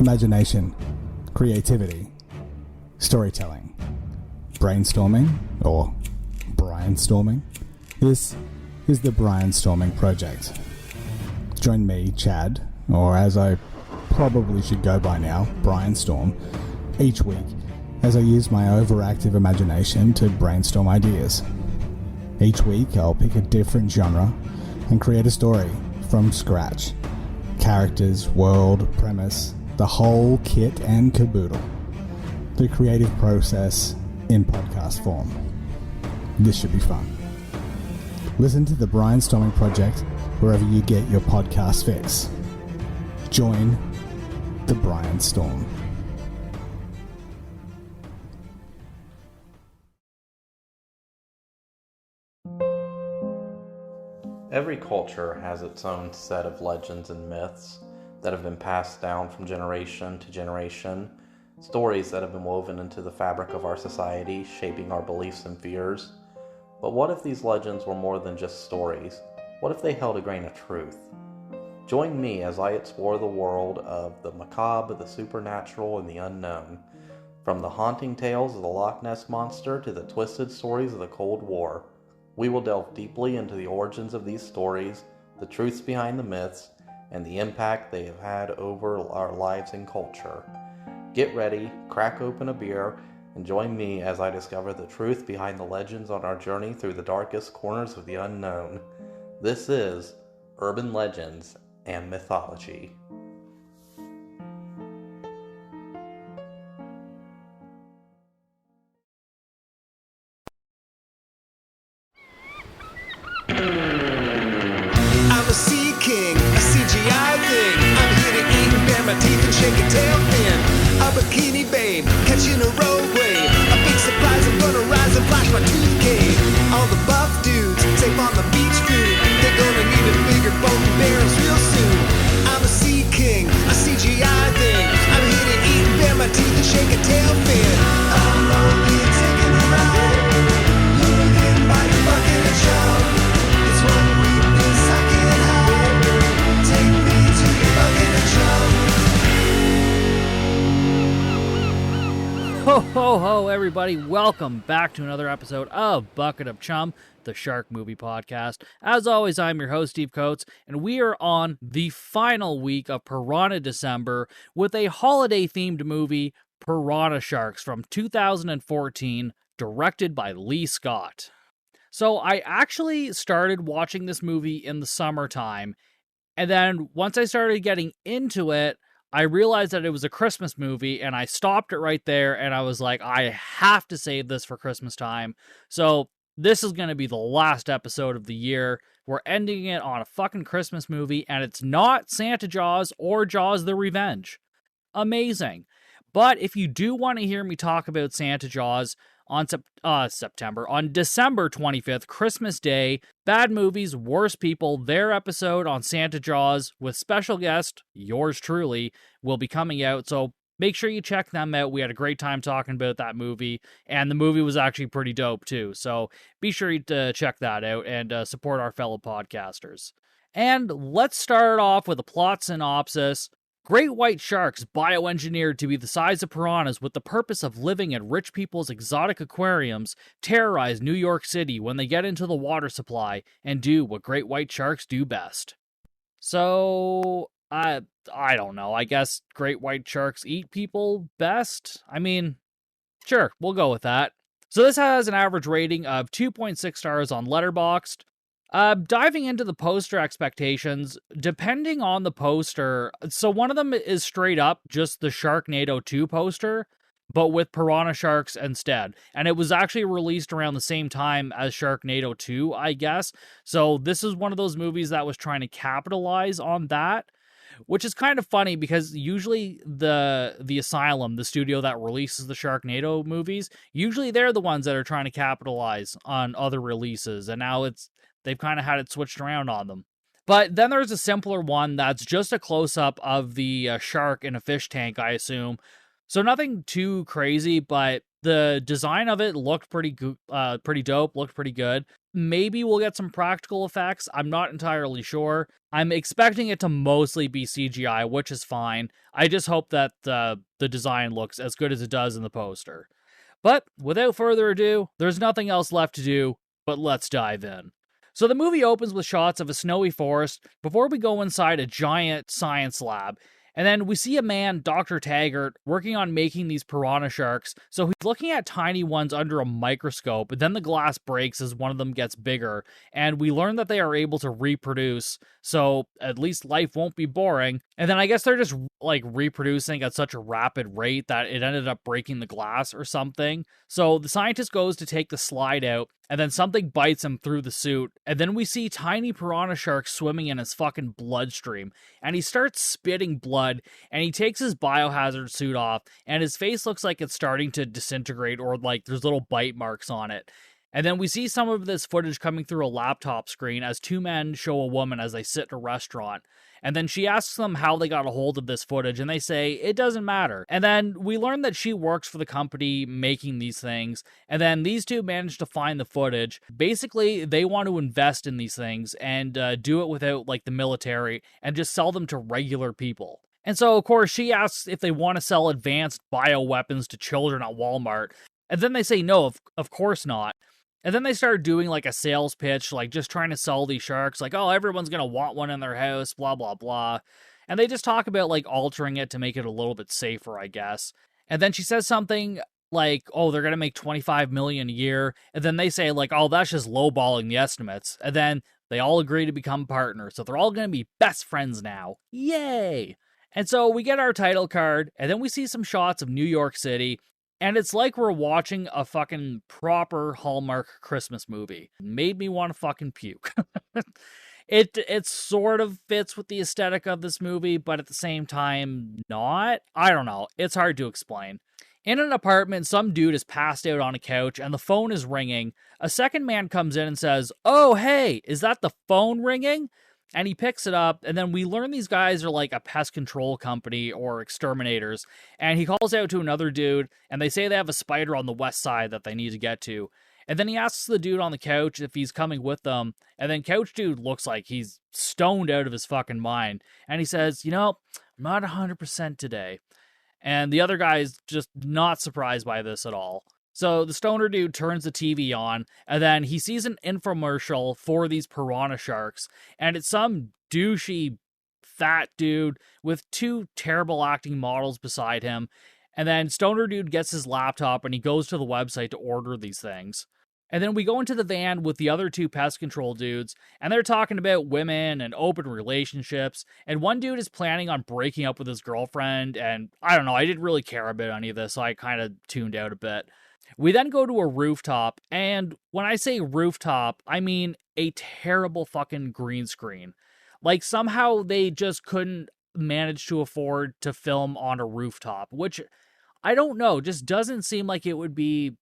imagination, creativity, storytelling, brainstorming, or brainstorming. This is the Brainstorming Project. Join me, Chad, or as I probably should go by now, Brainstorm, each week as I use my overactive imagination to brainstorm ideas. Each week I'll pick a different genre and create a story from scratch. Characters, world, premise, the whole kit and caboodle. The creative process in podcast form. This should be fun. Listen to the Brainstorming Project wherever you get your podcast fix. Join the Brainstorm. Every culture has its own set of legends and myths that have been passed down from generation to generation, stories that have been woven into the fabric of our society, shaping our beliefs and fears. But what if these legends were more than just stories? What if they held a grain of truth? Join me as I explore the world of the macabre, the supernatural, and the unknown. From the haunting tales of the Loch Ness Monster to the twisted stories of the Cold War. We will delve deeply into the origins of these stories, the truths behind the myths, and the impact they have had over our lives and culture. Get ready, crack open a beer, and join me as I discover the truth behind the legends on our journey through the darkest corners of the unknown. This is Urban Legends and Mythology. I'm a sea king, a CGI thing. I'm here to eat and bare my teeth and shake a tail fin. A bikini babe, catching a road wave. A big surprise, I'm gonna rise and flash my tooth cane. All the buff dudes, safe on the beach food. They're gonna need a bigger boat and barrels real soon. I'm a sea king, a CGI thing. I'm here to eat and bare my teeth and shake a tail fin. I'm only taking a ride. Looking by your bucket and shove. It's one weakness I can't hide. Take me to your bucket and shove. Ho ho ho everybody, welcome back to another episode of Bucket of Chum, the Shark Movie Podcast. As always, I'm your host Steve Coates, and we are on the final week of Piranha December with a holiday-themed movie, Piranha Sharks, from 2014, directed by Lee Scott. So I actually started watching this movie in the summertime, and then once I started getting into it, I realized that it was a Christmas movie, and I stopped it right there, and I was like, I have to save this for Christmas time. So this is going to be the last episode of the year. We're ending it on a fucking Christmas movie, and it's not Santa Jaws or Jaws the Revenge. Amazing. But if you do want to hear me talk about Santa Jaws on December 25th, Christmas Day, Bad Movies, Worst People, their episode on Santa Jaws with special guest, yours truly, will be coming out. So make sure you check them out. We had a great time talking about that movie, and the movie was actually pretty dope too. So be sure to check that out and support our fellow podcasters. And let's start off with a plot synopsis. Great white sharks, bioengineered to be the size of piranhas with the purpose of living at rich people's exotic aquariums, terrorize New York City when they get into the water supply and do what great white sharks do best. So, I don't know. I guess great white sharks eat people best? I mean, sure, we'll go with that. So this has an average rating of 2.6 stars on Letterboxd. Diving into the poster expectations, depending on the poster, so one of them is straight up just the Sharknado 2 poster, but with Piranha Sharks instead. And it was actually released around the same time as Sharknado 2, I guess. So this is one of those movies that was trying to capitalize on that, which is kind of funny because usually the Asylum, the studio that releases the Sharknado movies, usually they're the ones that are trying to capitalize on other releases, and now they've kind of had it switched around on them. But then there's a simpler one that's just a close-up of the shark in a fish tank, I assume. So nothing too crazy, but the design of it looked pretty dope, looked pretty good. maybe we'll get some practical effects. I'm not entirely sure. I'm expecting it to mostly be CGI, which is fine. I just hope that the design looks as good as it does in the poster. But without further ado, there's nothing else left to do, but let's dive in. So the movie opens with shots of a snowy forest before we go inside a giant science lab. And then we see a man, Dr. Taggart, working on making these piranha sharks. So he's looking at tiny ones under a microscope, but then the glass breaks as one of them gets bigger. And we learn that they are able to reproduce, so at least life won't be boring. And then I guess they're just like reproducing at such a rapid rate that it ended up breaking the glass or something. So the scientist goes to take the slide out, and then something bites him through the suit, and then we see tiny piranha sharks swimming in his fucking bloodstream, and he starts spitting blood, and he takes his biohazard suit off, and his face looks like it's starting to disintegrate, or like there's little bite marks on it. And then we see some of this footage coming through a laptop screen as two men show a woman as they sit in a restaurant. And then she asks them how they got a hold of this footage, and they say, it doesn't matter. And then we learn that she works for the company making these things, and then these two manage to find the footage. Basically, they want to invest in these things and do it without, like, the military, and just sell them to regular people. And so, of course, she asks if they want to sell advanced bioweapons to children at Walmart, and then they say no, of course not. And then they started doing like a sales pitch, like just trying to sell these sharks, like, oh, everyone's going to want one in their house, blah, blah, blah. And they just talk about like altering it to make it a little bit safer, I guess. And then she says something like, oh, they're going to make $25 million a year. And then they say like, oh, that's just lowballing the estimates. And then they all agree to become partners. So they're all going to be best friends now. Yay. And so we get our title card, and then we see some shots of New York City. And it's like we're watching a fucking proper Hallmark Christmas movie. It made me want to fucking puke. It sort of fits with the aesthetic of this movie, but at the same time, not. I don't know. It's hard to explain. In an apartment, some dude is passed out on a couch, and the phone is ringing. A second man comes in and says, oh, hey, is that the phone ringing? And he picks it up, and then we learn these guys are like a pest control company or exterminators. And he calls out to another dude, and they say they have a spider on the west side that they need to get to. And then he asks the dude on the couch if he's coming with them. And then couch dude looks like he's stoned out of his fucking mind. And he says, you know, I'm not 100% today. And the other guy's just not surprised by this at all. So the stoner dude turns the TV on, and then he sees an infomercial for these piranha sharks, and it's some douchey fat dude with two terrible acting models beside him. And then stoner dude gets his laptop and he goes to the website to order these things. And then we go into the van with the other two pest control dudes, and they're talking about women and open relationships, and one dude is planning on breaking up with his girlfriend, and I don't know, I didn't really care about any of this, so I kind of tuned out a bit. We then go to a rooftop, and when I say rooftop, I mean a terrible fucking green screen. Like, somehow they just couldn't manage to afford to film on a rooftop, which, I don't know, just doesn't seem like it would be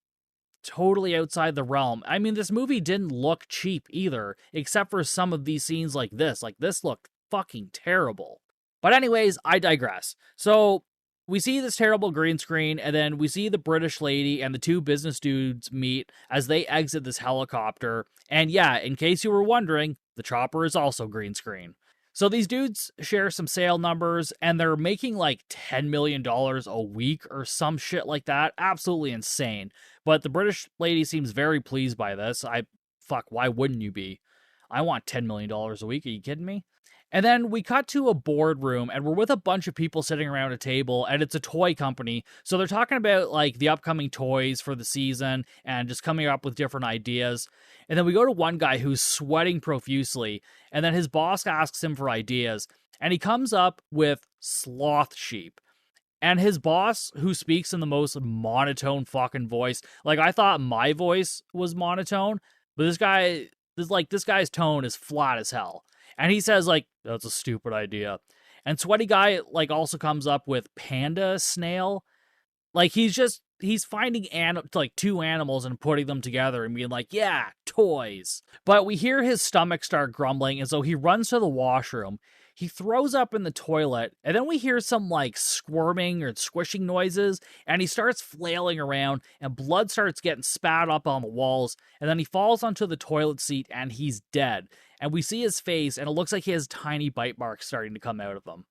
totally outside the realm. I mean, this movie didn't look cheap either, except for some of these scenes like this. Like, this looked fucking terrible. But anyways, I digress. So we see this terrible green screen, and then we see the British lady and the two business dudes meet as they exit this helicopter. And yeah, in case you were wondering, the chopper is also green screen. So these dudes share some sale numbers, and they're making like $10 million a week or some shit like that. Absolutely insane. But the British lady seems very pleased by this. Why wouldn't you be? I want $10 million a week. Are you kidding me? And then we cut to a boardroom, and we're with a bunch of people sitting around a table, and it's a toy company. So they're talking about like the upcoming toys for the season and just coming up with different ideas. And then we go to one guy who's sweating profusely, and then his boss asks him for ideas, and he comes up with sloth sheep. And his boss, who speaks in the most monotone fucking voice, like I thought my voice was monotone, but this guy's tone is flat as hell. And he says, like, that's a stupid idea. And Sweaty Guy, like, also comes up with panda snail. Like, he's finding two animals and putting them together and being like, yeah, toys. But we hear his stomach start grumbling, and so he runs to the washroom. He throws up in the toilet, and then we hear some like squirming or squishing noises, and he starts flailing around, and blood starts getting spat up on the walls, and then he falls onto the toilet seat, and he's dead. And we see his face, and it looks like he has tiny bite marks starting to come out of him.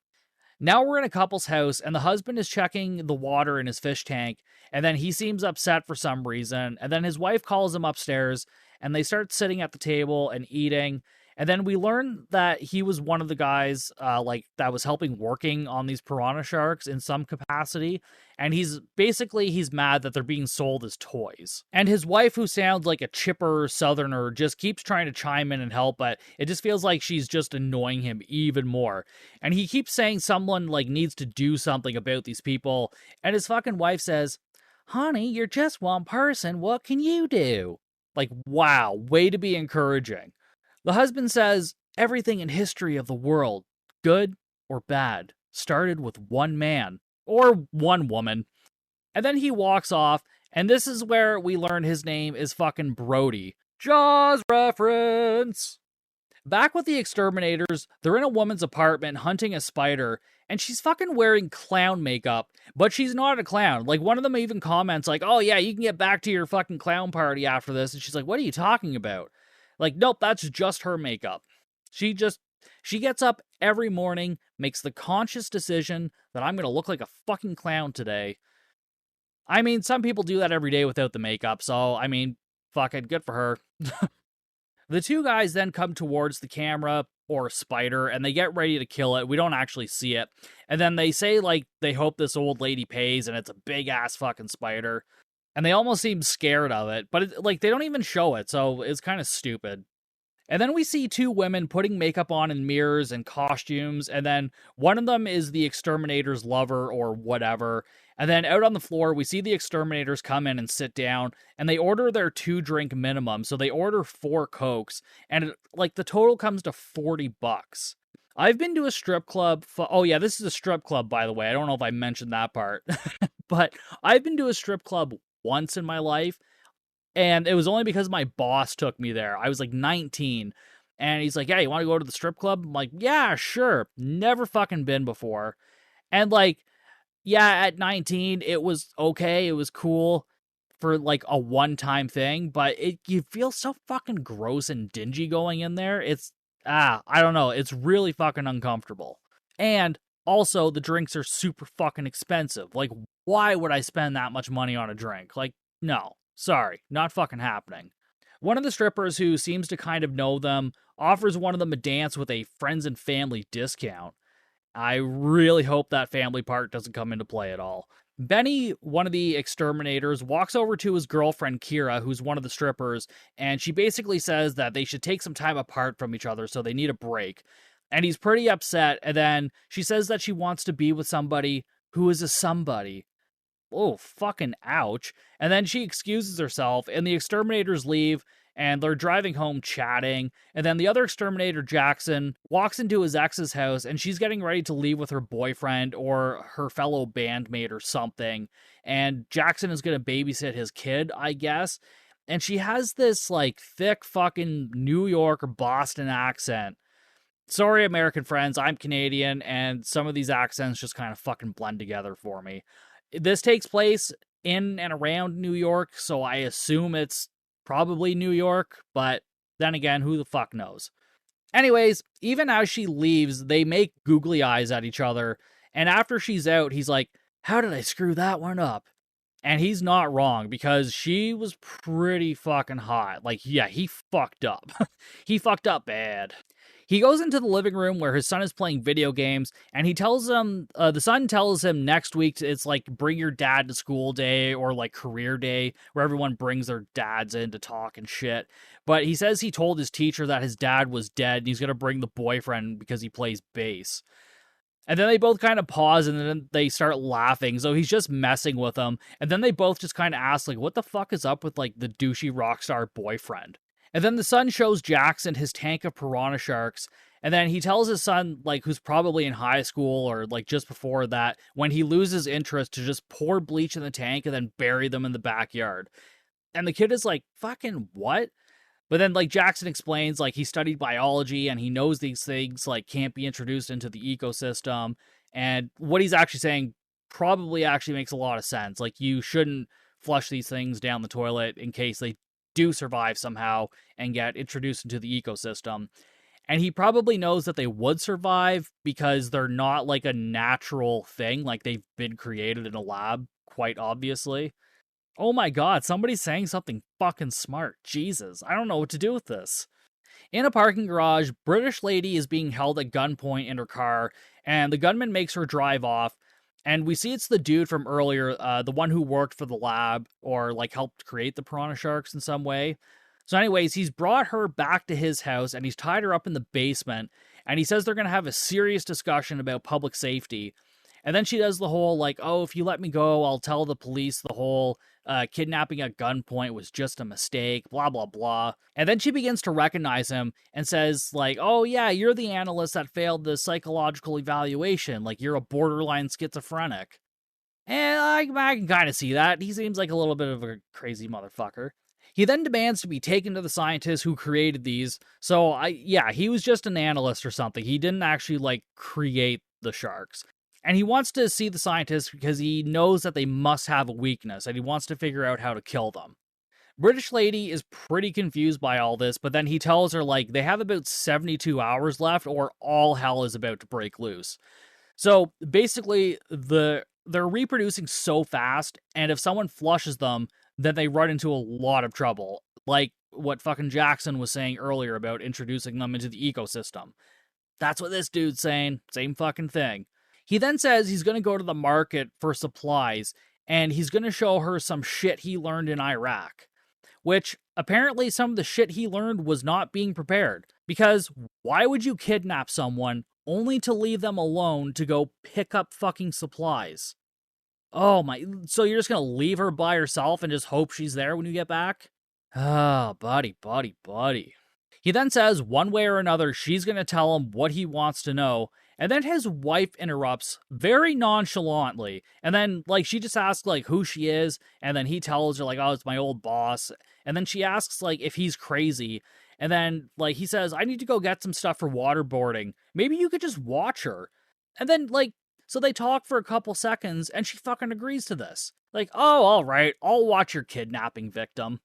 Now we're in a couple's house, and the husband is checking the water in his fish tank, and then he seems upset for some reason, and then his wife calls him upstairs, and they start sitting at the table and eating. And then we learn that he was one of the guys that was helping working on these piranha sharks in some capacity. And he's mad that they're being sold as toys. And his wife, who sounds like a chipper southerner, just keeps trying to chime in and help, but it just feels like she's just annoying him even more. And he keeps saying someone like needs to do something about these people. And his fucking wife says, "Honey, you're just one person. What can you do?" Like, wow, way to be encouraging. The husband says, "Everything in history of the world, good or bad, started with one man, or one woman." And then he walks off, and this is where we learn his name is fucking Brody. Jaws reference! Back with the exterminators, they're in a woman's apartment hunting a spider, and she's fucking wearing clown makeup, but she's not a clown. Like, one of them even comments like, "Oh yeah, you can get back to your fucking clown party after this," and she's like, "What are you talking about?" Like, nope, that's just her makeup. She gets up every morning, makes the conscious decision that I'm going to look like a fucking clown today. I mean, some people do that every day without the makeup, so, I mean, fuck it, good for her. The two guys then come towards the camera, or spider, and they get ready to kill it. We don't actually see it. And then they say, like, they hope this old lady pays, and it's a big-ass fucking spider. And they almost seem scared of it, but they don't even show it, so it's kind of stupid. And then we see two women putting makeup on in mirrors and costumes, and then one of them is the exterminator's lover or whatever. And then out on the floor, we see the exterminators come in and sit down, and they order their 2-drink minimum, so they order 4 Cokes, and the total comes to $40. I've been to a strip club. Oh yeah, this is a strip club, by the way. I don't know if I mentioned that part. But I've been to a strip club once in my life, and it was only because my boss took me there. I was like 19, and he's like, "Yeah, you want to go to the strip club?" I'm like, "Yeah, sure." Never fucking been before. And yeah, at 19, it was okay. It was cool for like a one-time thing, but you feel so fucking gross and dingy going in there. I don't know. It's really fucking uncomfortable. And also, the drinks are super fucking expensive. Like, why would I spend that much money on a drink? Like, no. Sorry. Not fucking happening. One of the strippers, who seems to kind of know them, offers one of them a dance with a friends and family discount. I really hope that family part doesn't come into play at all. Benny, one of the exterminators, walks over to his girlfriend Kira, who's one of the strippers, and she basically says that they should take some time apart from each other, so they need a break. And he's pretty upset, and then she says that she wants to be with somebody who is a somebody. Oh, fucking ouch. And then she excuses herself, and the exterminators leave, and they're driving home chatting. And then the other exterminator, Jackson, walks into his ex's house, and she's getting ready to leave with her boyfriend or her fellow bandmate or something. And Jackson is going to babysit his kid, I guess. And she has this, thick fucking New York or Boston accent. Sorry, American friends, I'm Canadian, and some of these accents just kind of fucking blend together for me. This takes place in and around New York, so I assume it's probably New York, but then again, who the fuck knows? Anyways, even as she leaves, they make googly eyes at each other, and after she's out, he's like, "How did I screw that one up?" And he's not wrong, because she was pretty fucking hot. Yeah, he fucked up. He fucked up bad. He goes into the living room where his son is playing video games, and he tells him, the son tells him next week it's bring your dad to school day, or career day, where everyone brings their dads in to talk and shit. But he says he told his teacher that his dad was dead, and he's going to bring the boyfriend because he plays bass. And then they both kind of pause, and then they start laughing, so he's just messing with them. And then they both just kind of ask, what the fuck is up with, the douchey rock star boyfriend? And then the son shows Jackson his tank of Piranha Sharks, and then he tells his son, who's probably in high school or, just before that, when he loses interest, to just pour bleach in the tank and then bury them in the backyard. And the kid is like, fucking what? But then, like, Jackson explains, like, he studied biology and he knows these things, like, can't be introduced into the ecosystem. And what he's actually saying probably actually makes a lot of sense. Like, you shouldn't flush these things down the toilet in case they do survive somehow and get introduced into the ecosystem. And he probably knows that they would survive because they're not like a natural thing, like they've been created in a lab, quite obviously. Oh my god, somebody's saying something fucking smart. Jesus, I don't know what to do with this. In a parking garage, British lady is being held at gunpoint in her car, and the gunman makes her drive off. And we see it's the dude from earlier, the one who worked for the lab or like helped create the Piranha Sharks in some way. So, anyways, he's brought her back to his house and he's tied her up in the basement. And he says they're going to have a serious discussion about public safety. And then she does the whole, like, oh, if you let me go, I'll tell the police the whole kidnapping at gunpoint was just a mistake, blah, blah, blah. And then she begins to recognize him and says, like, oh, yeah, you're the analyst that failed the psychological evaluation. Like, you're a borderline schizophrenic. And I can kind of see that. He seems like a little bit of a crazy motherfucker. He then demands to be taken to the scientists who created these. So, he was just an analyst or something. He didn't actually, like, create the sharks. And he wants to see the scientists because he knows that they must have a weakness, and he wants to figure out how to kill them. British lady is pretty confused by all this, but then he tells her, like, they have about 72 hours left, or all hell is about to break loose. So, basically, they're reproducing so fast, and if someone flushes them, then they run into a lot of trouble. Like what fucking Jackson was saying earlier about introducing them into the ecosystem. That's what this dude's saying. Same fucking thing. He then says he's going to go to the market for supplies, and he's going to show her some shit he learned in Iraq. Which, apparently some of the shit he learned was not being prepared. Because why would you kidnap someone only to leave them alone to go pick up fucking supplies? Oh my, so you're just going to leave her by herself and just hope she's there when you get back? Ah, buddy. He then says one way or another she's going to tell him what he wants to know, and then his wife interrupts very nonchalantly, and then like she just asks like who she is, and then he tells her like, oh, it's my old boss, and then she asks like if he's crazy, and then like he says, I need to go get some stuff for waterboarding. Maybe you could just watch her. And then like, so they talk for a couple seconds, and she fucking agrees to this. Like, oh, all right, I'll watch your kidnapping victim.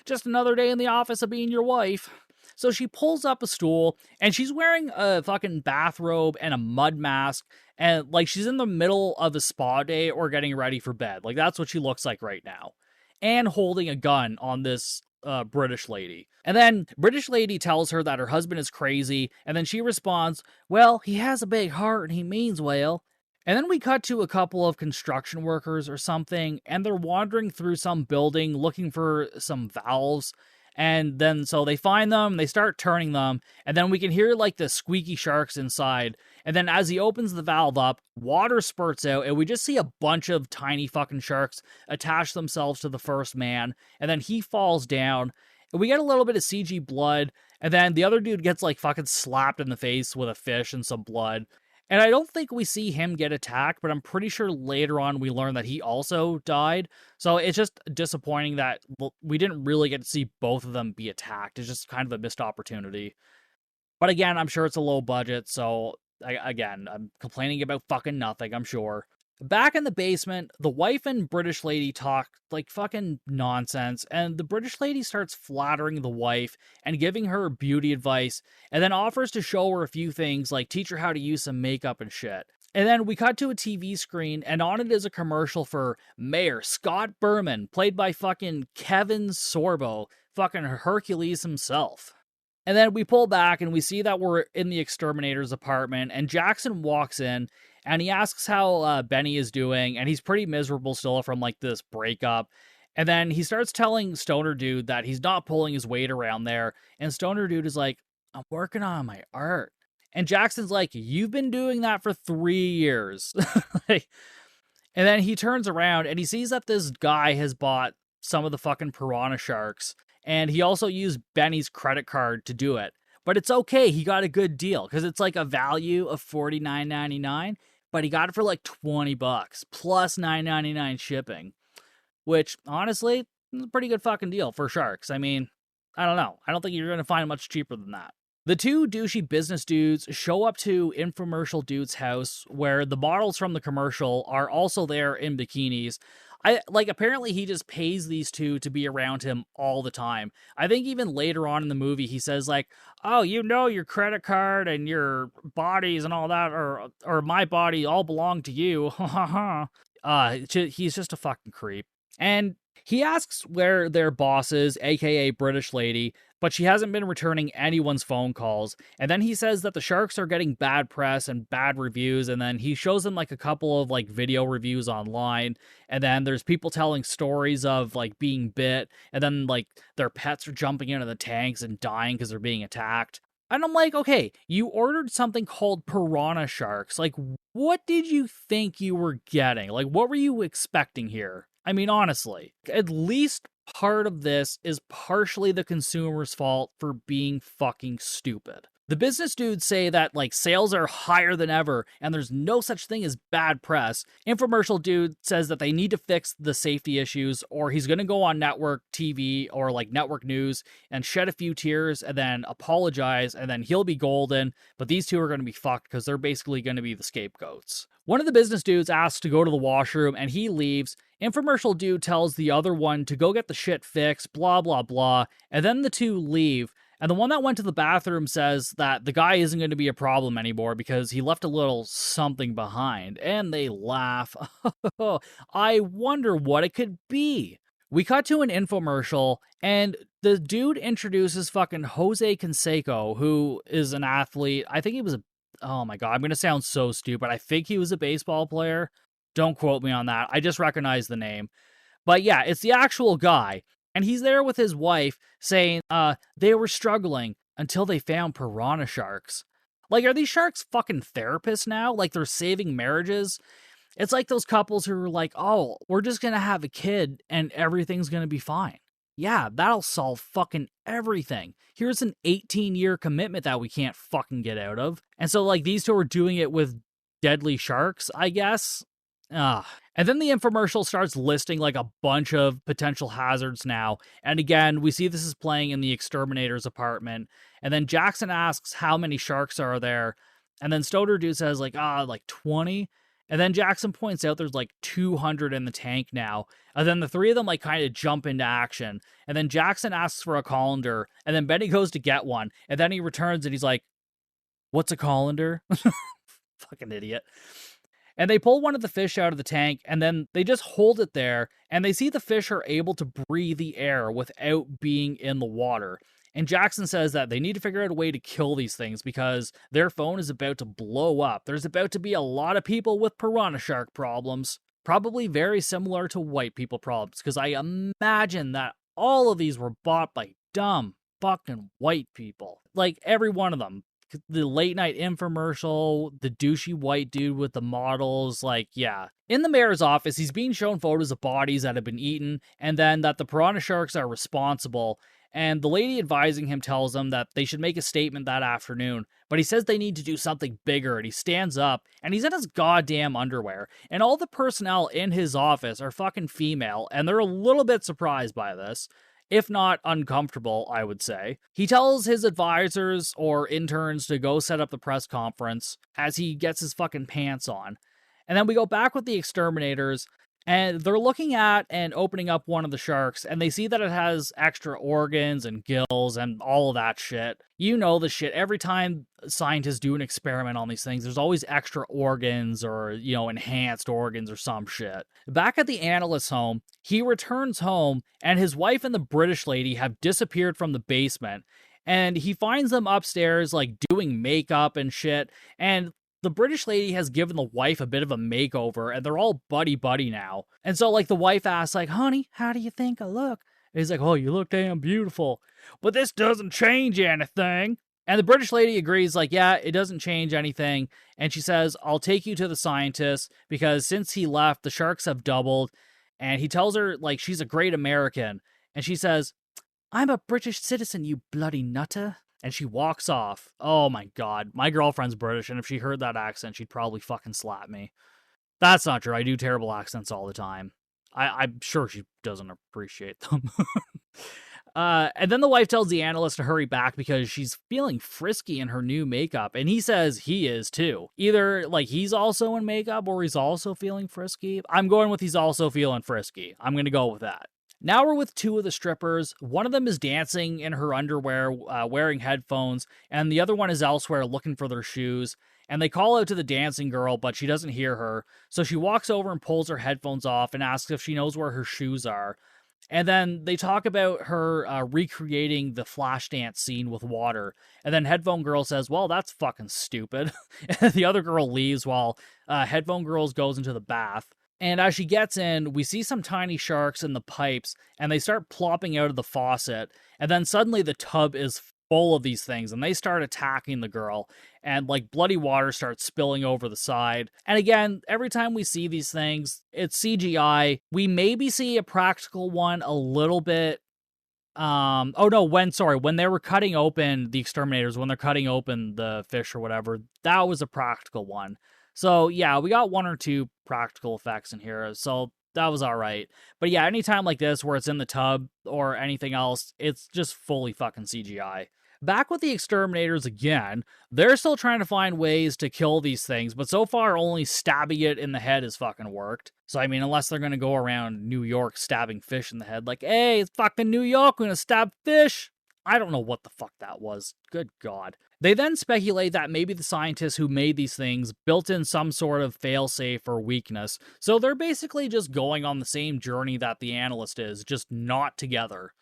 Just another day in the office of being your wife. So she pulls up a stool, and she's wearing a fucking bathrobe and a mud mask, and like she's in the middle of a spa day or getting ready for bed. Like that's what she looks like right now. And holding a gun on this British lady. And then British lady tells her that her husband is crazy, and then she responds, well, he has a big heart and he means well. And then we cut to a couple of construction workers or something, and they're wandering through some building looking for some valves. And then so they find them, they start turning them, and then we can hear like the squeaky sharks inside. And then as he opens the valve up, water spurts out, and we just see a bunch of tiny fucking sharks attach themselves to the first man, and then he falls down. And we get a little bit of CG blood, and then the other dude gets like fucking slapped in the face with a fish and some blood. And I don't think we see him get attacked, but I'm pretty sure later on we learn that he also died. So it's just disappointing that we didn't really get to see both of them be attacked. It's just kind of a missed opportunity. But again, I'm sure it's a low budget, so I'm complaining about fucking nothing, I'm sure. Back in the basement, the wife and British lady talk like fucking nonsense, and the British lady starts flattering the wife and giving her beauty advice, and then offers to show her a few things, like teach her how to use some makeup and shit. And then we cut to a TV screen, and on it is a commercial for Mayor Scott Berman, played by fucking Kevin Sorbo, fucking Hercules himself. And then we pull back, and we see that we're in the exterminator's apartment, and Jackson walks in, and he asks how Benny is doing, and he's pretty miserable still from like this breakup. And then he starts telling Stoner Dude that he's not pulling his weight around there, and Stoner Dude is like, I'm working on my art. And Jackson's like, you've been doing that for 3 years. And then he turns around, and he sees that this guy has bought some of the fucking Piranha Sharks, and he also used Benny's credit card to do it. But it's okay, he got a good deal, because it's like a value of $49.99, but he got it for like $20 plus $9.99 shipping, which honestly is a pretty good fucking deal for sharks. I mean, I don't know. I don't think you're going to find it much cheaper than that. The two douchey business dudes show up to infomercial dude's house where the models from the commercial are also there in bikinis. Apparently he just pays these two to be around him all the time. I think even later on in the movie he says like, "Oh, you know, your credit card and your bodies and all that or my body all belong to you." He's just a fucking creep. And he asks where their boss is, aka British lady, but she hasn't been returning anyone's phone calls. And then he says that the Sharks are getting bad press and bad reviews, and then he shows them like a couple of like video reviews online, and then there's people telling stories of like being bit, and then like their pets are jumping into the tanks and dying because they're being attacked. And I'm like, okay, you ordered something called Piranha Sharks. Like, what did you think you were getting? Like, what were you expecting here? I mean, honestly, at least part of this is partially the consumer's fault for being fucking stupid. The business dudes say that, like, sales are higher than ever and there's no such thing as bad press. Infomercial dude says that they need to fix the safety issues or he's gonna go on network TV or, like, network news and shed a few tears and then apologize and then he'll be golden, but these two are gonna be fucked because they're basically gonna be the scapegoats. One of the business dudes asks to go to the washroom and he leaves. Infomercial dude tells the other one to go get the shit fixed, blah, blah, blah, and then the two leave. And the one that went to the bathroom says that the guy isn't going to be a problem anymore because he left a little something behind. And they laugh. I wonder what it could be. We cut to an infomercial, and the dude introduces fucking Jose Canseco, who is an athlete. I think he was oh my god, I'm going to sound so stupid. I think he was a baseball player. Don't quote me on that. I just recognize the name. But yeah, it's the actual guy. And he's there with his wife saying, they were struggling until they found piranha sharks. Like, are these sharks fucking therapists now? Like, they're saving marriages? It's like those couples who are like, oh, we're just gonna have a kid and everything's gonna be fine. Yeah, that'll solve fucking everything. Here's an 18-year commitment that we can't fucking get out of. And so, like, these two are doing it with deadly sharks, I guess. And then the infomercial starts listing like a bunch of potential hazards now. And again, we see this is playing in the exterminator's apartment. And then Jackson asks how many sharks are there. And then Stoner Dude says like 20. And then Jackson points out there's like 200 in the tank now. And then the three of them like kind of jump into action. And then Jackson asks for a colander. And then Benny goes to get one. And then he returns and he's like, "What's a colander?" Fucking idiot. And they pull one of the fish out of the tank, and then they just hold it there, and they see the fish are able to breathe the air without being in the water. And Jackson says that they need to figure out a way to kill these things because their phone is about to blow up. There's about to be a lot of people with piranha shark problems, probably very similar to white people problems, because I imagine that all of these were bought by dumb fucking white people. Like, every one of them. The late night infomercial, the douchey white dude with the models, like, yeah. In the mayor's office, he's being shown photos of bodies that have been eaten, and then that the piranha sharks are responsible. And the lady advising him tells him that they should make a statement that afternoon, but he says they need to do something bigger, and he stands up, and he's in his goddamn underwear. And all the personnel in his office are fucking female, and they're a little bit surprised by this. If not uncomfortable, I would say. He tells his advisors or interns to go set up the press conference as he gets his fucking pants on. And then we go back with the exterminators, and they're looking at and opening up one of the sharks, and they see that it has extra organs and gills and all of that shit. You know the shit. Every time scientists do an experiment on these things, there's always extra organs or, enhanced organs or some shit. Back at the analyst's home, he returns home, and his wife and the British lady have disappeared from the basement. And he finds them upstairs, like, doing makeup and shit, and the British lady has given the wife a bit of a makeover, and they're all buddy-buddy now. And so, like, the wife asks, like, "Honey, how do you think I look?" And he's like, "Oh, you look damn beautiful. But this doesn't change anything." And the British lady agrees, like, yeah, it doesn't change anything. And she says, "I'll take you to the scientist, because since he left, the sharks have doubled." And he tells her, like, she's a great American. And she says, "I'm a British citizen, you bloody nutter." And she walks off. Oh my god. My girlfriend's British, and if she heard that accent, she'd probably fucking slap me. That's not true. I do terrible accents all the time. I'm sure she doesn't appreciate them. And then the wife tells the analyst to hurry back because she's feeling frisky in her new makeup. And he says he is too. Either like he's also in makeup or he's also feeling frisky. I'm going with he's also feeling frisky. I'm going to go with that. Now we're with two of the strippers. One of them is dancing in her underwear, wearing headphones, and the other one is elsewhere looking for their shoes. And they call out to the dancing girl, but she doesn't hear her. So she walks over and pulls her headphones off and asks if she knows where her shoes are. And then they talk about her recreating the Flashdance scene with water. And then Headphone Girl says, well, that's fucking stupid. And the other girl leaves while Headphone Girl goes into the bath. And as she gets in, we see some tiny sharks in the pipes, and they start plopping out of the faucet. And then suddenly the tub is full of these things, and they start attacking the girl. And like bloody water starts spilling over the side. And again, every time we see these things, it's CGI. We maybe see a practical one a little bit. When they were cutting open the exterminators, when they're cutting open the fish or whatever, that was a practical one. So, yeah, we got one or two practical effects in here, so that was all right. But yeah, anytime like this where it's in the tub or anything else, it's just fully fucking CGI. Back with the exterminators again, they're still trying to find ways to kill these things, but so far only stabbing it in the head has fucking worked. So, I mean, unless they're going to go around New York stabbing fish in the head, like, hey, it's fucking New York, we're going to stab fish. I don't know what the fuck that was. Good God. They then speculate that maybe the scientists who made these things built in some sort of failsafe or weakness, so they're basically just going on the same journey that the analyst is, just not together.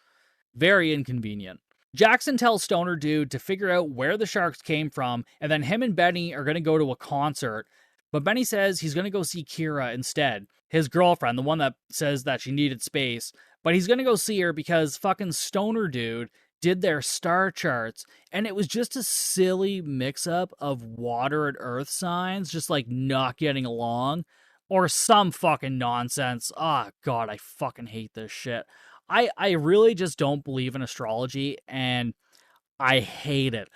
Very inconvenient. Jackson tells Stoner Dude to figure out where the sharks came from, and then him and Benny are going to go to a concert, but Benny says he's going to go see Kira instead, his girlfriend, the one that says that she needed space, but he's going to go see her because fucking Stoner Dude did their star charts, and it was just a silly mix-up of water and earth signs, just like not getting along, or some fucking nonsense. Oh, God, I fucking hate this shit. I really just don't believe in astrology, and I hate it.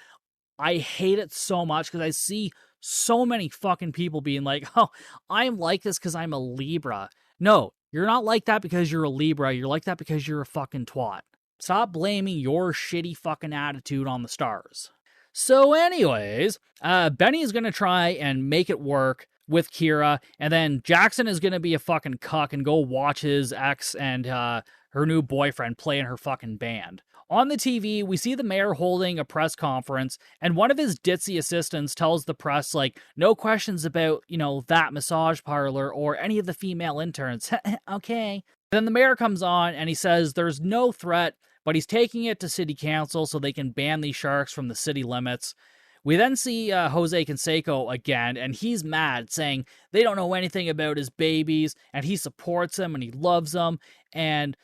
I hate it so much because I see so many fucking people being like, oh, I'm like this because I'm a Libra. No, you're not like that because you're a Libra. You're like that because you're a fucking twat. Stop blaming your shitty fucking attitude on the stars. So anyways, Benny is going to try and make it work with Kira, and then Jackson is going to be a fucking cuck and go watch his ex and her new boyfriend play in her fucking band. On the TV, we see the mayor holding a press conference, and one of his ditzy assistants tells the press, like, no questions about, that massage parlor or any of the female interns. Okay. Then the mayor comes on, and he says there's no threat, but he's taking it to city council so they can ban these sharks from the city limits. We then see Jose Canseco again, and he's mad, saying they don't know anything about his babies, and he supports them, and he loves them, and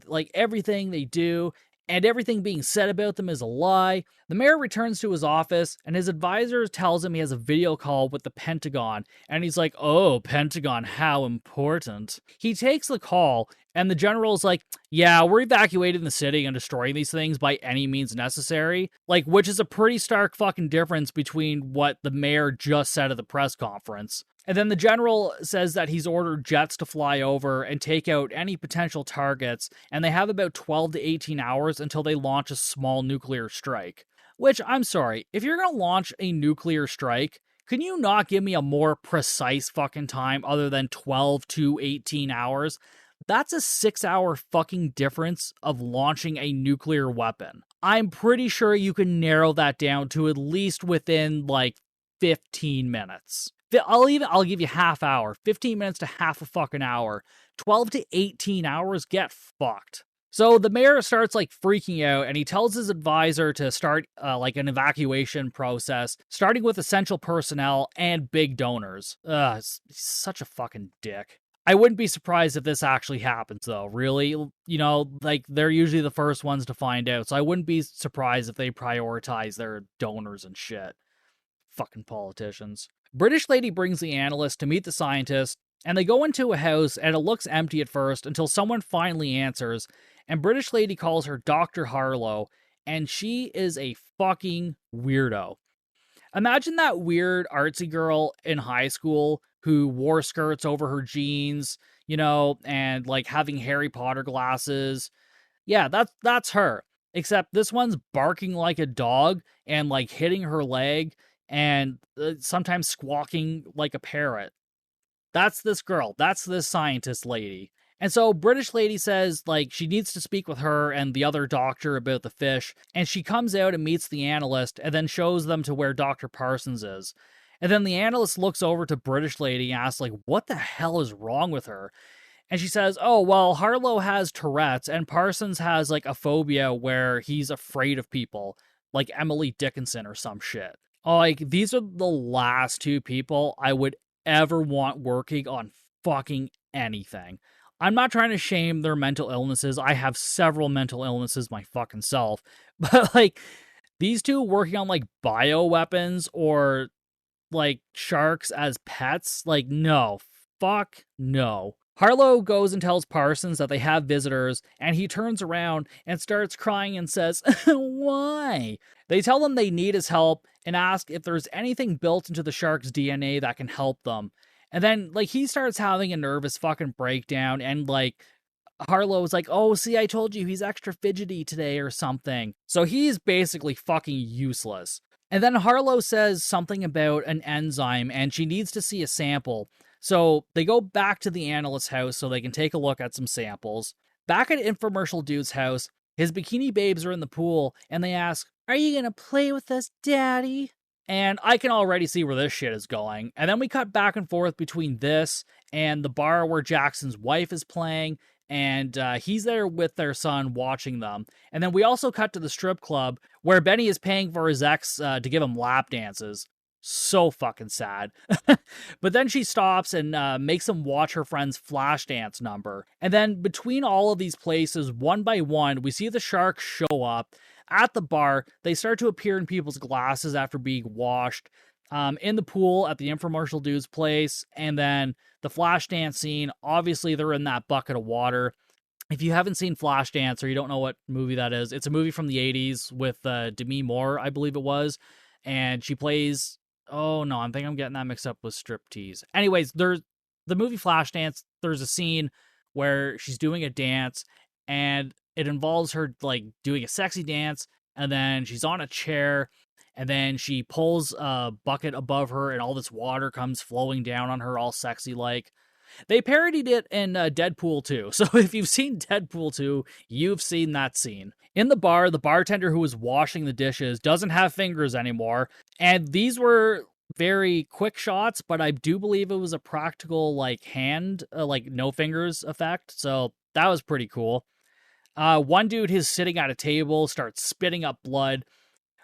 like everything they do, and everything being said about them is a lie. The mayor returns to his office, and his advisor tells him he has a video call with the Pentagon, and he's like, oh, Pentagon, how important. He takes the call, and the general's like, yeah, we're evacuating the city and destroying these things by any means necessary, like, which is a pretty stark fucking difference between what the mayor just said at the press conference. And then the general says that he's ordered jets to fly over and take out any potential targets, and they have about 12 to 18 hours until they launch a small nuclear strike. Which, I'm sorry, if you're going to launch a nuclear strike, can you not give me a more precise fucking time other than 12 to 18 hours? That's a 6-hour fucking difference of launching a nuclear weapon. I'm pretty sure you can narrow that down to at least within, 15 minutes. I'll give you half hour. 15 minutes to half a fucking hour. 12 to 18 hours, get fucked. So the mayor starts freaking out, and he tells his advisor to start an evacuation process, starting with essential personnel and big donors. He's such a fucking dick. I wouldn't be surprised if this actually happens, though, really. They're usually the first ones to find out, so I wouldn't be surprised if they prioritize their donors and shit. Fucking politicians. British lady brings the analyst to meet the scientist, and they go into a house, and it looks empty at first until someone finally answers, and British lady calls her Dr. Harlow, and she is a fucking weirdo. Imagine that weird artsy girl in high school who wore skirts over her jeans, and having Harry Potter glasses. Yeah, that's her. except this one's barking like a dog and like hitting her leg and sometimes squawking like a parrot. That's this girl. That's this scientist lady. And so British lady says like she needs to speak with her and the other doctor about the fish, and she comes out and meets the analyst and then shows them to where Dr. Parsons is. And then the analyst looks over to British lady and asks like what the hell is wrong with her? And she says, "Oh, well, Harlow has Tourette's and Parsons has like a phobia where he's afraid of people, like Emily Dickinson or some shit." Oh, like these are the last two people I would ever want working on fucking anything. I'm not trying to shame their mental illnesses. I have several mental illnesses my fucking self. But like these two working on like bioweapons or like sharks as pets, like no. Fuck no. Harlow goes and tells Parsons that they have visitors, and he turns around and starts crying and says, "Why?" They tell him they need his help and ask if there's anything built into the shark's DNA that can help them. And then, like, he starts having a nervous fucking breakdown, and, like, Harlow's like, "Oh, see, I told you he's extra fidgety today or something." So he's basically fucking useless. And then Harlow says something about an enzyme, and she needs to see a sample. So they go back to the analyst's house so they can take a look at some samples. Back at Infomercial Dude's house, his bikini babes are in the pool, and they ask, "Are you gonna play with us, Daddy?" And I can already see where this shit is going. And then we cut back and forth between this and the bar where Jackson's wife is playing, and he's there with their son watching them. And then we also cut to the strip club where Benny is paying for his ex to give him lap dances. So fucking sad. But then she stops and makes him watch her friend's flash dance number. And then between all of these places, one by one, we see the sharks show up. At the bar, they start to appear in people's glasses after being washed. In the pool at the infomercial dude's place. And then the flash dance scene, obviously they're in that bucket of water. If you haven't seen Flashdance or you don't know what movie that is, it's a movie from the 80s with Demi Moore, I believe it was. And she plays... Oh, no, I think I'm getting that mixed up with Striptease. Anyways, there's the movie Flashdance. There's a scene where she's doing a dance, and it involves her, like, doing a sexy dance, and then she's on a chair, and then she pulls a bucket above her, and all this water comes flowing down on her all sexy-like. They parodied it in Deadpool 2, so if you've seen Deadpool 2, you've seen that scene. In the bar, the bartender who was washing the dishes doesn't have fingers anymore, and these were very quick shots, but I do believe it was a practical, like, hand, like, no fingers effect, so that was pretty cool. One dude who's sitting at a table starts spitting up blood.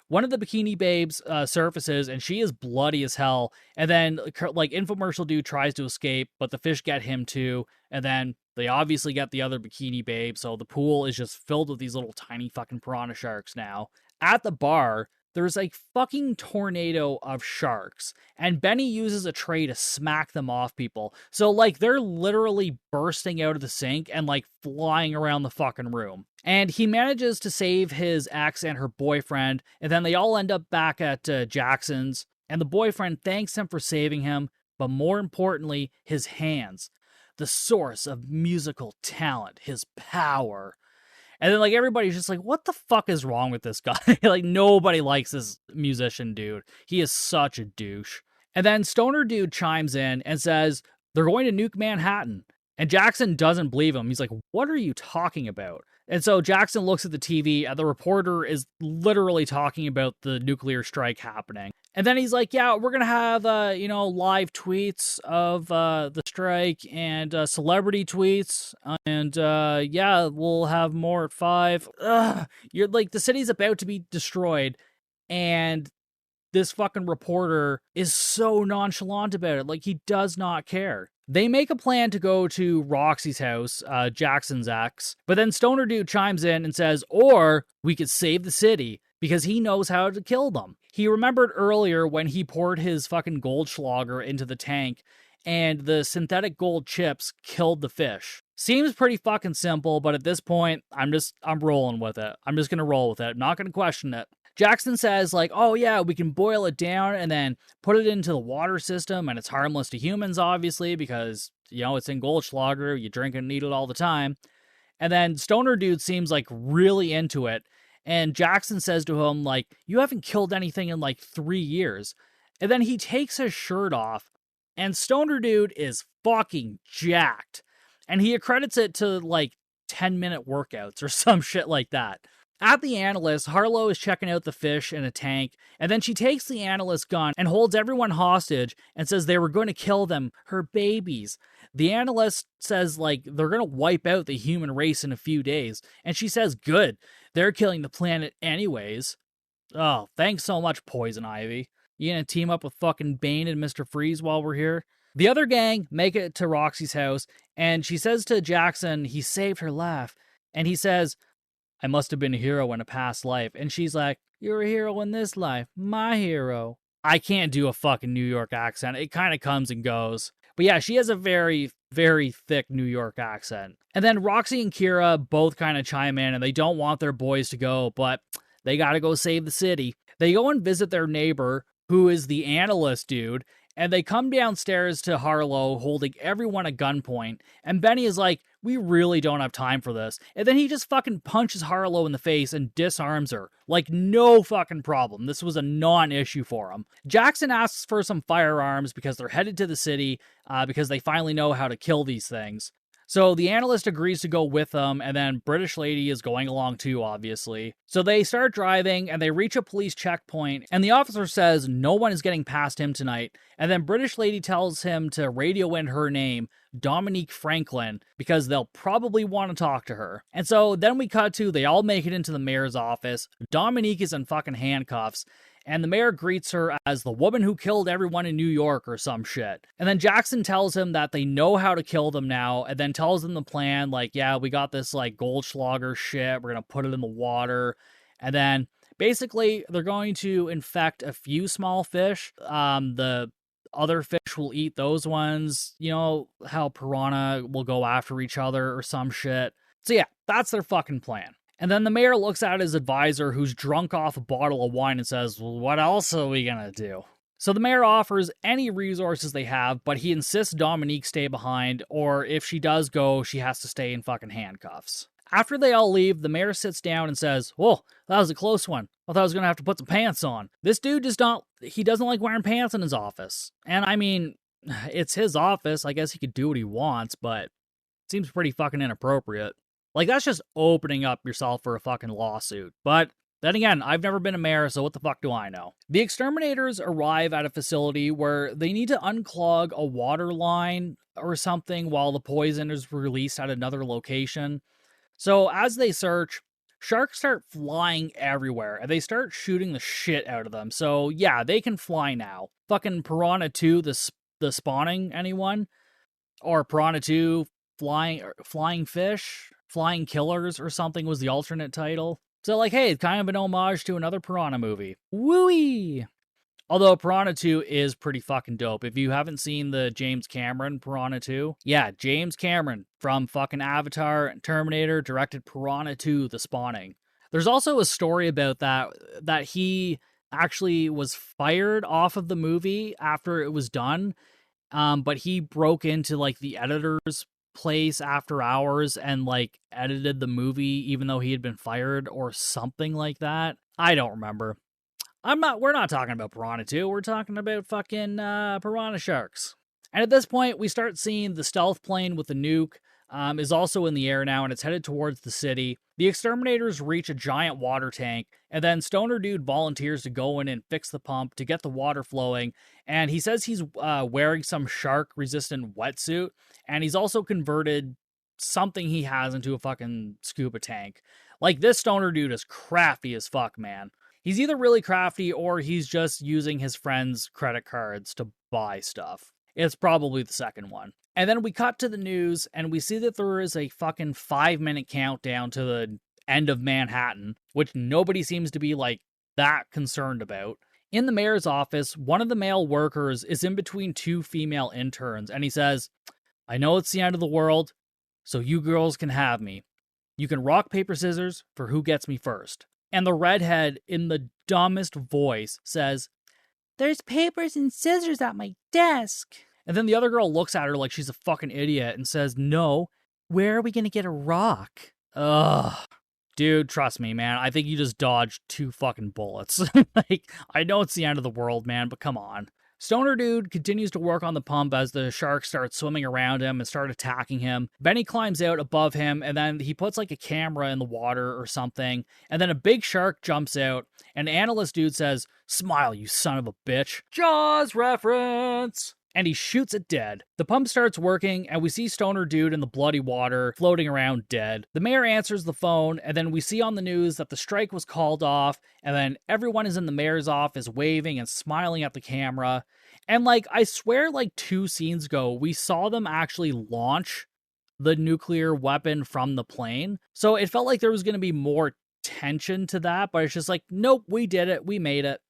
One of the bikini babes surfaces, and she is bloody as hell. And then, like, infomercial dude tries to escape, but the fish get him too. And then they obviously get the other bikini babe, so the pool is just filled with these little tiny fucking piranha sharks now. At the bar, there's a fucking tornado of sharks, and Benny uses a tray to smack them off people. So, like, they're literally bursting out of the sink and, like, flying around the fucking room. And he manages to save his ex and her boyfriend, and then they all end up back at Jackson's, and the boyfriend thanks him for saving him, but more importantly, his hands. The source of musical talent, his power. And then, like, everybody's just like, what the fuck is wrong with this guy? Like, nobody likes this musician dude. He is such a douche. And then Stoner Dude chimes in and says, they're going to nuke Manhattan. And Jackson doesn't believe him. He's like, what are you talking about? And so Jackson looks at the TV, and the reporter is literally talking about the nuclear strike happening. And then he's like, yeah, we're going to have, live tweets of the strike and celebrity tweets. And, we'll have more at 5. You're like, the city's about to be destroyed. And this fucking reporter is so nonchalant about it. Like, he does not care. They make a plan to go to Roxy's house, Jackson's ex, but then Stoner Dude chimes in and says, or we could save the city, because he knows how to kill them. He remembered earlier when he poured his fucking Goldschlager into the tank, and the synthetic gold chips killed the fish. Seems pretty fucking simple, but at this point, I'm rolling with it. I'm just gonna roll with it. I'm not gonna question it. Jackson says, like, oh yeah, we can boil it down and then put it into the water system, and it's harmless to humans, obviously, because, it's in Goldschlager, you drink and eat it all the time. And then Stoner Dude seems like really into it, And Jackson says to him, like, you haven't killed anything in like 3 years. And then he takes his shirt off, and Stoner Dude is fucking jacked. And he accredits it to like 10-minute workouts or some shit like that. At the analyst, Harlow is checking out the fish in a tank, and then she takes the analyst's gun and holds everyone hostage and says they were going to kill them, her babies. The analyst says, like, they're going to wipe out the human race in a few days, and she says, good, they're killing the planet anyways. Oh, thanks so much, Poison Ivy. You gonna team up with fucking Bane and Mr. Freeze while we're here? The other gang make it to Roxy's house, and she says to Jackson, he saved her life, and he says, I must have been a hero in a past life. And she's like, you're a hero in this life. My hero. I can't do a fucking New York accent. It kind of comes and goes. But yeah, she has a very, very thick New York accent. And then Roxy and Kira both kind of chime in, and they don't want their boys to go, but they gotta go save the city. They go and visit their neighbor, who is the analyst dude, and they come downstairs to Harlow holding everyone at gunpoint, and Benny is like, we really don't have time for this. And then he just fucking punches Harlow in the face and disarms her. Like, no fucking problem. This was a non-issue for him. Jackson asks for some firearms because they're headed to the city, because they finally know how to kill these things. So the analyst agrees to go with them, and then British Lady is going along too, obviously. So they start driving, and they reach a police checkpoint, and the officer says no one is getting past him tonight. And then British Lady tells him to radio in her name, Dominique Franklin, because they'll probably want to talk to her. And so then we cut to, they all make it into the mayor's office. Dominique is in fucking handcuffs, and the mayor greets her as the woman who killed everyone in New York or some shit. And then Jackson tells him that they know how to kill them now, and then tells them the plan, like, yeah, we got this, like, Goldschlager shit, we're gonna put it in the water, and then basically they're going to infect a few small fish. The other fish will eat those ones, you know, how piranha will go after each other or some shit. So yeah, that's their fucking plan. And then the mayor looks at his advisor, who's drunk off a bottle of wine, and says, well, what else are we gonna do? So the mayor offers any resources they have, but he insists Dominique stay behind, or if she does go, she has to stay in fucking handcuffs. After they all leave, the mayor sits down and says, whoa, that was a close one. I thought I was gonna have to put some pants on. This dude doesn't like wearing pants in his office. And I mean, it's his office, I guess he could do what he wants, but it seems pretty fucking inappropriate. Like, that's just opening up yourself for a fucking lawsuit. But then again, I've never been a mayor, so what the fuck do I know? The exterminators arrive at a facility where they need to unclog a water line or something while the poison is released at another location. So as they search, sharks start flying everywhere, and they start shooting the shit out of them. So yeah, they can fly now. Fucking Piranha 2, the spawning, anyone? Or Piranha 2, flying fish? Flying Killers or something was the alternate title. So like, hey, it's kind of an homage to another Piranha movie. Wooey! Although Piranha 2 is pretty fucking dope. If you haven't seen the James Cameron Piranha 2, yeah, James Cameron from fucking Avatar and Terminator directed Piranha 2, The Spawning. There's also a story about that he actually was fired off of the movie after it was done, but he broke into like the editor's place after hours and like edited the movie even though he had been fired or something like that. I don't remember. We're not talking about Piranha 2, we're talking about fucking Piranha Sharks. And at this point, we start seeing the stealth plane with the nuke is also in the air now, and it's headed towards the city. The exterminators reach a giant water tank, and then Stoner Dude volunteers to go in and fix the pump to get the water flowing, and he says he's wearing some shark-resistant wetsuit, and he's also converted something he has into a fucking scuba tank. Like, this Stoner Dude is crafty as fuck, man. He's either really crafty or he's just using his friends' credit cards to buy stuff. It's probably the second one. And then we cut to the news, and we see that there is a fucking 5-minute countdown to the end of Manhattan, which nobody seems to be, like, that concerned about. In the mayor's office, one of the male workers is in between two female interns, and he says, I know it's the end of the world, so you girls can have me. You can rock, paper, scissors for who gets me first. And the redhead, in the dumbest voice, says, there's papers and scissors at my desk. And then the other girl looks at her like she's a fucking idiot and says, no, where are we going to get a rock? Ugh. Dude, trust me, man. I think you just dodged 2 fucking bullets. Like, I know it's the end of the world, man, but come on. Stoner Dude continues to work on the pump as the sharks start swimming around him and start attacking him. Benny climbs out above him, and then he puts like a camera in the water or something, and then a big shark jumps out, and Analyst Dude says, "Smile, you son of a bitch." Jaws reference! And he shoots it dead. The pump starts working, and we see Stoner Dude in the bloody water, floating around dead. The mayor answers the phone, and then we see on the news that the strike was called off, and then everyone is in the mayor's office waving and smiling at the camera. And like, I swear like 2 scenes ago, we saw them actually launch the nuclear weapon from the plane. So it felt like there was going to be more tension to that, but it's just like, nope, we did it. We made it.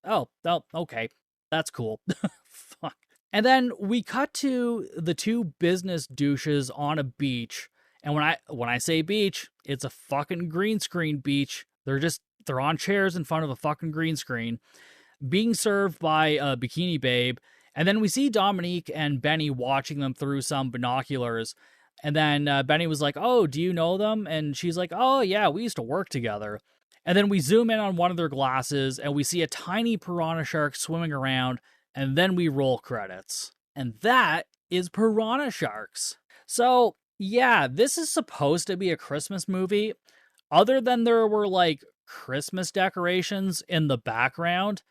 Oh, okay. That's cool. Fuck. And then we cut to the 2 business douches on a beach. And when I say beach, it's a fucking green screen beach. They're on chairs in front of a fucking green screen, being served by a bikini babe. And then we see Dominique and Benny watching them through some binoculars. And then Benny was like, "Oh, do you know them?" And she's like, "Oh, yeah, we used to work together." And then we zoom in on one of their glasses, and we see a tiny piranha shark swimming around, and then we roll credits. And that is Piranha Sharks. So, yeah, this is supposed to be a Christmas movie. Other than there were, like, Christmas decorations in the background,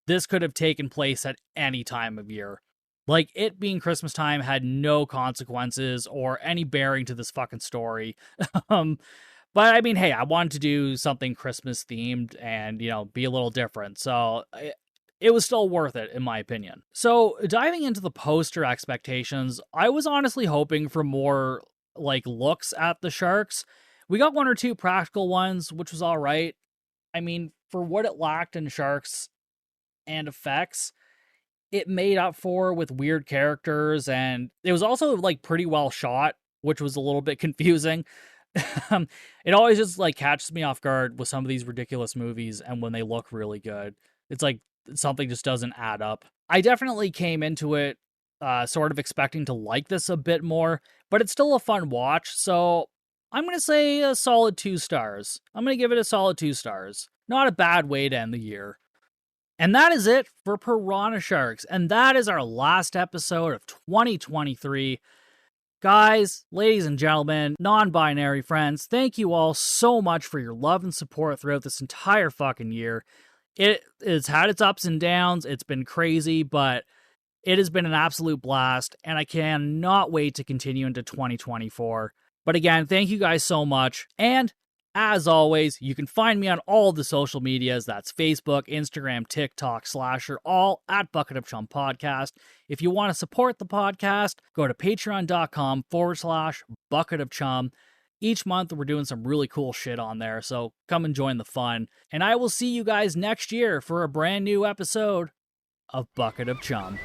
this could have taken place at any time of year. Like, it being Christmas time had no consequences or any bearing to this fucking story. But I mean, hey, I wanted to do something Christmas themed and, you know, be a little different. So it was still worth it, in my opinion. So diving into the poster expectations, I was honestly hoping for more like looks at the sharks. We got 1 or 2 practical ones, which was all right. I mean, for what it lacked in sharks and effects, it made up for with weird characters, and it was also like pretty well shot, which was a little bit confusing. It always just like catches me off guard with some of these ridiculous movies, and when they look really good, it's like something just doesn't add up. I definitely came into it sort of expecting to like this a bit more, but it's still a fun watch, so I'm going to say a solid 2 stars. I'm going to give it a solid 2 stars. Not a bad way to end the year. And that is it for Piranha Sharks, and that is our last episode of 2023. Guys, ladies and gentlemen, non-binary friends, thank you all so much for your love and support throughout this entire fucking year. It has had its ups and downs, it's been crazy, but it has been an absolute blast, and I cannot wait to continue into 2024. But again, thank you guys so much, and as always, you can find me on all the social medias. That's Facebook, Instagram, TikTok, Slasher, all at Bucket of Chum Podcast. If you want to support the podcast, go to patreon.com/Bucket of Chum. Each month, we're doing some really cool shit on there, so come and join the fun. And I will see you guys next year for a brand new episode of Bucket of Chum.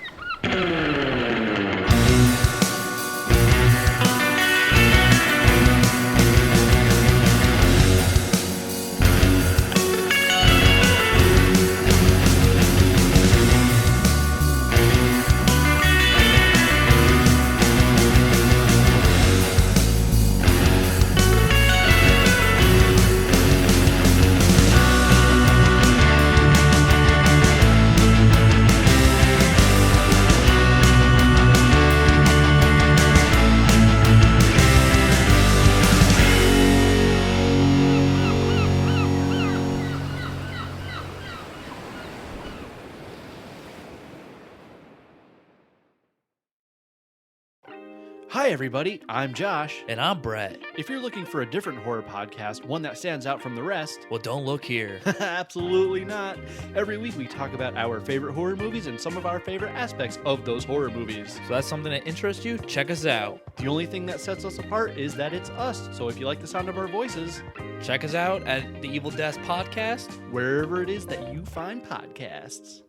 Hi, everybody. I'm Josh. And I'm Brett. If you're looking for a different horror podcast, one that stands out from the rest, Well, don't look here. absolutely not. Every week we talk about our favorite horror movies and some of our favorite aspects of those horror movies. So that's something that interests you? Check us out. The only thing that sets us apart is that it's us. So if you like the sound of our voices, Check us out at the Evil Desk Podcast. wherever it is that you find podcasts.